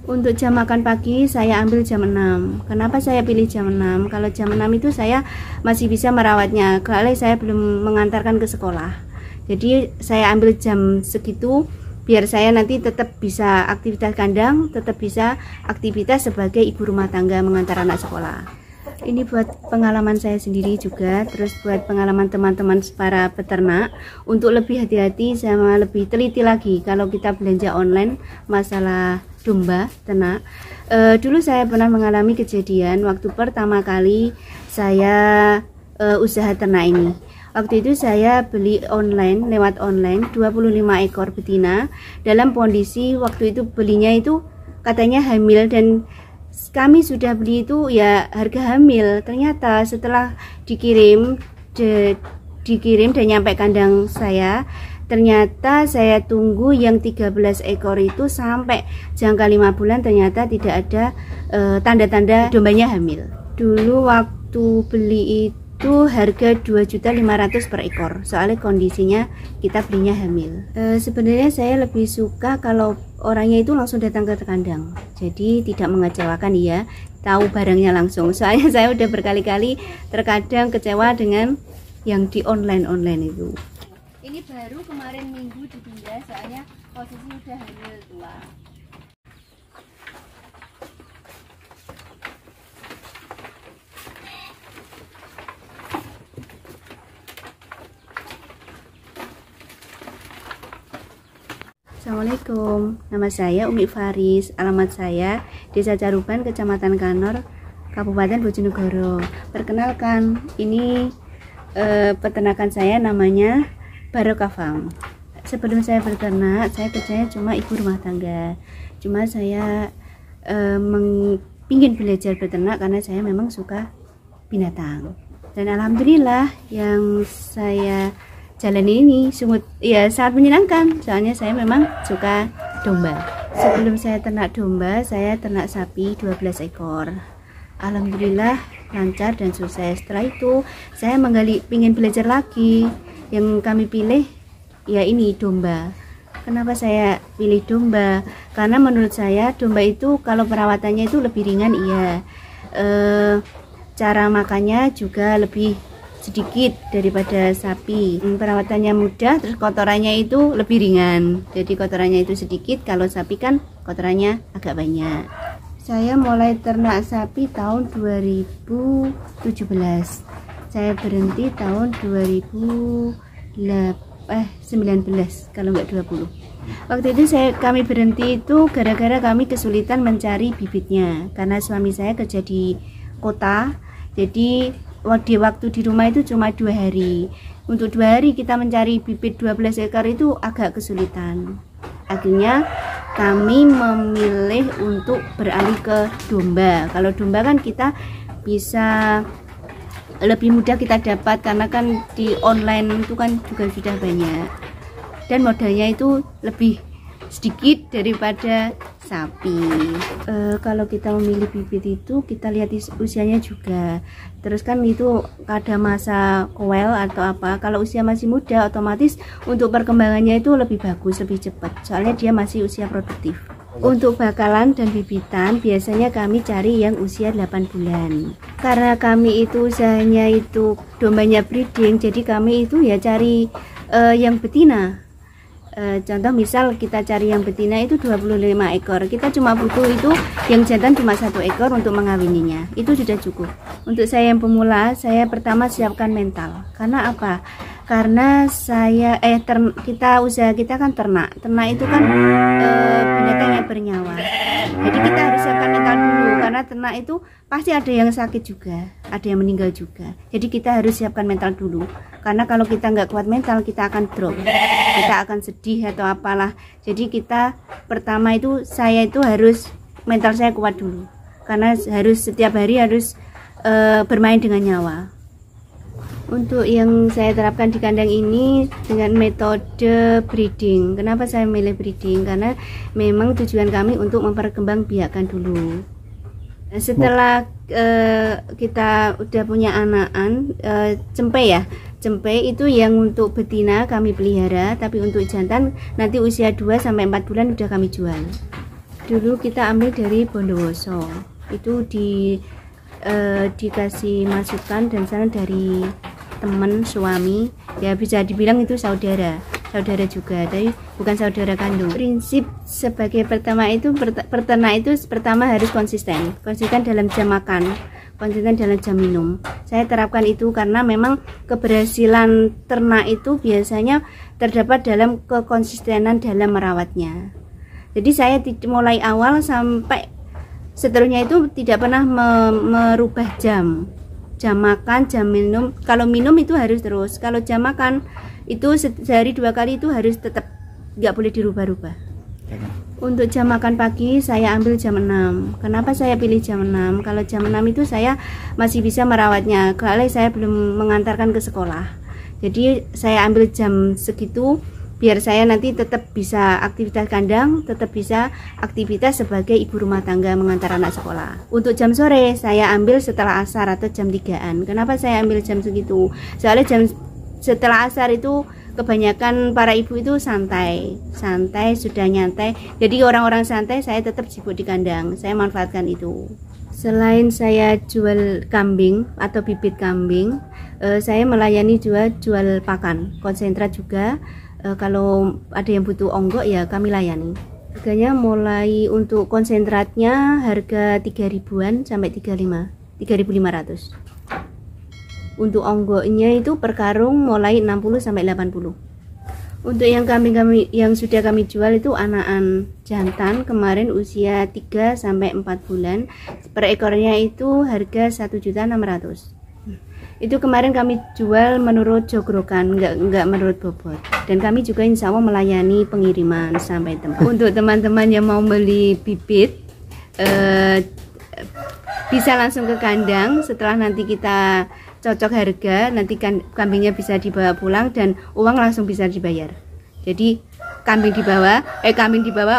Untuk jam makan pagi saya ambil jam 6. Kenapa saya pilih jam 6? Kalau jam 6 itu saya masih bisa merawatnya, kalau saya belum mengantarkan ke sekolah. Jadi saya ambil jam segitu biar saya nanti tetap bisa aktivitas kandang, tetap bisa aktivitas sebagai ibu rumah tangga mengantar anak sekolah. Ini buat pengalaman saya sendiri juga, terus buat pengalaman teman-teman para peternak untuk lebih hati-hati sama lebih teliti lagi kalau kita belanja online masalah domba ternak. Dulu saya pernah mengalami kejadian waktu pertama kali saya usaha ternak ini. Waktu itu saya beli online, lewat online 25 ekor betina dalam kondisi waktu itu belinya itu katanya hamil, dan kami sudah beli itu ya harga hamil. Ternyata setelah dikirim dan nyampe kandang saya, ternyata saya tunggu yang 13 ekor itu sampai jangka 5 bulan ternyata tidak ada tanda-tanda dombanya hamil. Dulu waktu beli itu harga 2.500.000 per ekor, soalnya kondisinya kita belinya hamil. Sebenarnya saya lebih suka kalau orangnya itu langsung datang ke kandang, jadi tidak mengecewakan ya, tahu barangnya langsung. Soalnya saya udah berkali-kali terkadang kecewa dengan yang di online itu. Ini baru kemarin minggu dipindah, soalnya posisi udah hamil tua. Assalamualaikum, nama saya Umi Faris, alamat saya Desa Caruban, Kecamatan Kanor, Kabupaten Bojonegoro. Perkenalkan, ini peternakan saya namanya Barokah Farm. Sebelum saya berternak, saya kerjanya cuma ibu rumah tangga. Cuma saya ingin belajar berternak karena saya memang suka binatang. Dan alhamdulillah yang saya jalani ini sangat menyenangkan, soalnya saya memang suka domba. Sebelum saya ternak domba, saya ternak sapi 12 ekor. Alhamdulillah lancar dan sukses. Setelah itu saya ingin belajar lagi. Yang kami pilih ya ini domba. Kenapa saya pilih domba? Karena menurut saya domba itu kalau perawatannya itu lebih ringan, iya. Cara makannya juga lebih sedikit daripada sapi. Perawatannya mudah, terus kotorannya itu lebih ringan. Jadi kotorannya itu sedikit, kalau sapi kan kotorannya agak banyak. Saya mulai ternak sapi tahun 2017. Saya berhenti tahun 2019 kalau nggak 20. Waktu itu kami berhenti itu gara-gara kami kesulitan mencari bibitnya karena suami saya kerja di kota. Jadi waktu di rumah itu cuma 2 hari. Untuk 2 hari kita mencari bibit 12 ekor itu agak kesulitan. Akhirnya kami memilih untuk beralih ke domba. Kalau domba kan kita bisa lebih mudah kita dapat karena kan di online itu kan juga sudah banyak. Dan modalnya itu lebih sedikit daripada sapi. Kalau kita memilih bibit itu kita lihat usianya juga. Terus kan itu ada masa kowel atau apa. Kalau usia masih muda otomatis untuk perkembangannya itu lebih bagus, lebih cepat. Soalnya dia masih usia produktif. Untuk bakalan dan bibitan biasanya kami cari yang usia 8 bulan. Karena kami itu usahanya itu dombanya breeding, jadi kami itu ya cari yang betina. Contoh misal kita cari yang betina itu 25 ekor, kita cuma butuh itu yang jantan cuma 1 ekor untuk mengawininya, itu sudah cukup. Untuk saya yang pemula, saya pertama siapkan mental. Karena apa? Karena saya usaha kita kan ternak itu kan binatang yang bernyawa, jadi kita harus siapkan mental dulu, karena ternak itu pasti ada yang sakit juga, ada yang meninggal juga. Jadi kita harus siapkan mental dulu, karena kalau kita nggak kuat mental kita akan drop, kita akan sedih atau apalah. Jadi kita pertama itu saya itu harus mental saya kuat dulu, karena harus setiap hari harus bermain dengan nyawa. Untuk yang saya terapkan di kandang ini dengan metode breeding. Kenapa saya memilih breeding? Karena memang tujuan kami untuk memperkembangbiakkan dulu. Setelah kita udah punya anakan, cempe itu yang untuk betina kami pelihara, tapi untuk jantan nanti usia 2 sampai 4 bulan udah kami jual. Dulu kita ambil dari Bondowoso, itu dikasih masukan dan saran dari teman suami, ya bisa dibilang itu saudara juga, tapi bukan saudara kandung. Prinsip sebagai peternak itu pertama harus konsisten dalam jam makan, konsisten dalam jam minum. Saya terapkan itu karena memang keberhasilan ternak itu biasanya terdapat dalam kekonsistenan dalam merawatnya. Jadi saya mulai awal sampai seterusnya itu tidak pernah merubah jam makan, jam minum. Kalau minum itu harus terus, kalau jam makan itu sehari 2 kali itu harus tetap, nggak boleh dirubah-rubah. Untuk jam makan pagi saya ambil jam 6. Kenapa saya pilih jam 6? Kalau jam 6 itu saya masih bisa merawatnya, kalau saya belum mengantarkan ke sekolah. Jadi saya ambil jam segitu biar saya nanti tetap bisa aktivitas kandang, tetap bisa aktivitas sebagai ibu rumah tangga mengantar anak sekolah. Untuk jam sore saya ambil setelah asar atau jam 3-an. Kenapa saya ambil jam segitu? Soalnya jam setelah asar itu kebanyakan para ibu itu santai, sudah nyantai. Jadi orang-orang santai, saya tetap sibuk di kandang. Saya manfaatkan itu. Selain saya jual kambing atau bibit kambing, saya melayani juga jual pakan, konsentrat juga. Kalau ada yang butuh onggok ya kami layani. Harganya mulai untuk konsentratnya harga 3.000-an sampai 3.500. Untuk onggoknya itu per karung mulai 60 sampai 80. Untuk yang kambing yang sudah kami jual itu anakan jantan, kemarin usia 3 sampai 4 bulan. Per ekornya itu harga 1.600.000. Itu kemarin kami jual menurut jogrokan, enggak menurut bobot. Dan kami juga insya Allah melayani pengiriman sampai tempat. Untuk teman-teman yang mau beli bibit, bisa langsung ke kandang. Setelah nanti kita cocok harga, nanti kambingnya bisa dibawa pulang dan uang langsung bisa dibayar. Jadi kambing dibawa,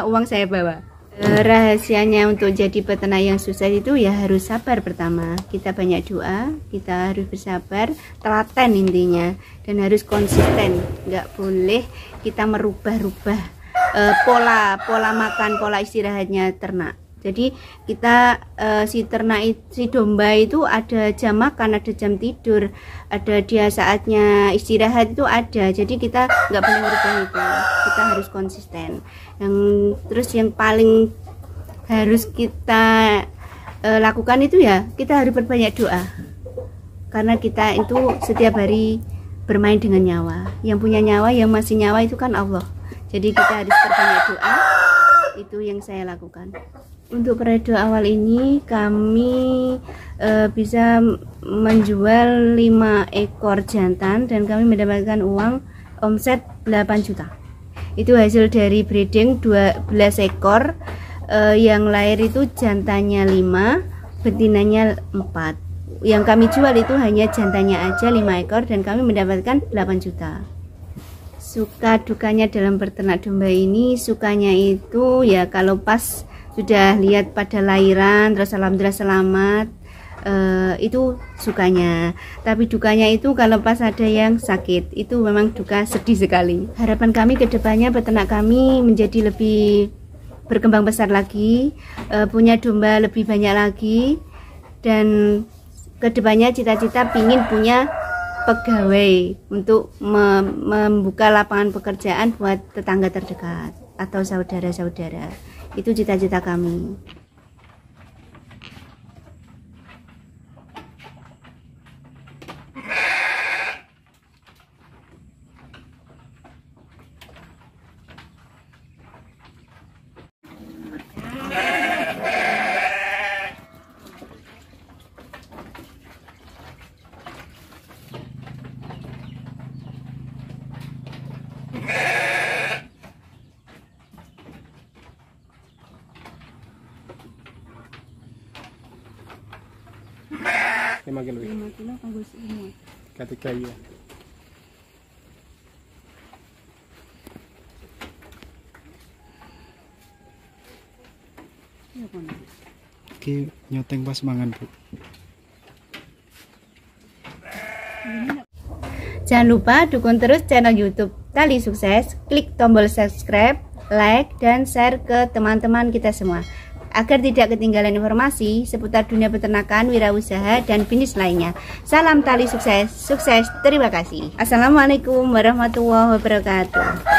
uang saya bawa. Rahasianya untuk jadi peternak yang sukses itu ya harus sabar. Pertama, kita banyak doa, kita harus bersabar, telaten intinya, dan harus konsisten. Nggak boleh kita merubah-rubah pola makan, pola istirahatnya ternak. Jadi kita si domba itu ada jam makan, ada jam tidur, ada dia saatnya istirahat itu ada. Jadi kita nggak boleh merubah itu. Kita harus konsisten. Terus yang paling harus kita lakukan itu ya kita harus berbanyak doa. Karena kita itu setiap hari bermain dengan nyawa. Yang punya nyawa, yang masih nyawa itu kan Allah. Jadi kita harus berbanyak doa. Itu yang saya lakukan. Untuk periode awal ini kami bisa menjual 5 ekor jantan dan kami mendapatkan uang omset 8 juta. Itu hasil dari breeding 12 ekor, yang lahir itu jantannya 5, betinanya 4. Yang kami jual itu hanya jantannya aja 5 ekor dan kami mendapatkan 8 juta. Suka dukanya dalam berternak domba ini, sukanya itu ya kalau pas sudah lihat pada lahiran terus alhamdulillah selamat, itu sukanya. Tapi dukanya itu kalau pas ada yang sakit, itu memang duka, sedih sekali. Harapan kami ke depannya peternak kami menjadi lebih berkembang besar lagi, punya domba lebih banyak lagi, dan ke depannya cita-cita pingin punya pegawai untuk membuka lapangan pekerjaan buat tetangga terdekat atau saudara-saudara. Itu cita-cita kami. Lima kilo. 5 kilo bagus semua. Ketika iya. Oke, nyoteng pas mangan, Bu. Jangan lupa dukung terus channel YouTube Tali Sukses, klik tombol subscribe like, dan share ke teman-teman kita semua agar tidak ketinggalan informasi seputar dunia peternakan, wirausaha, dan bisnis lainnya. Salam tali sukses, sukses, terima kasih. Assalamualaikum warahmatullahi wabarakatuh.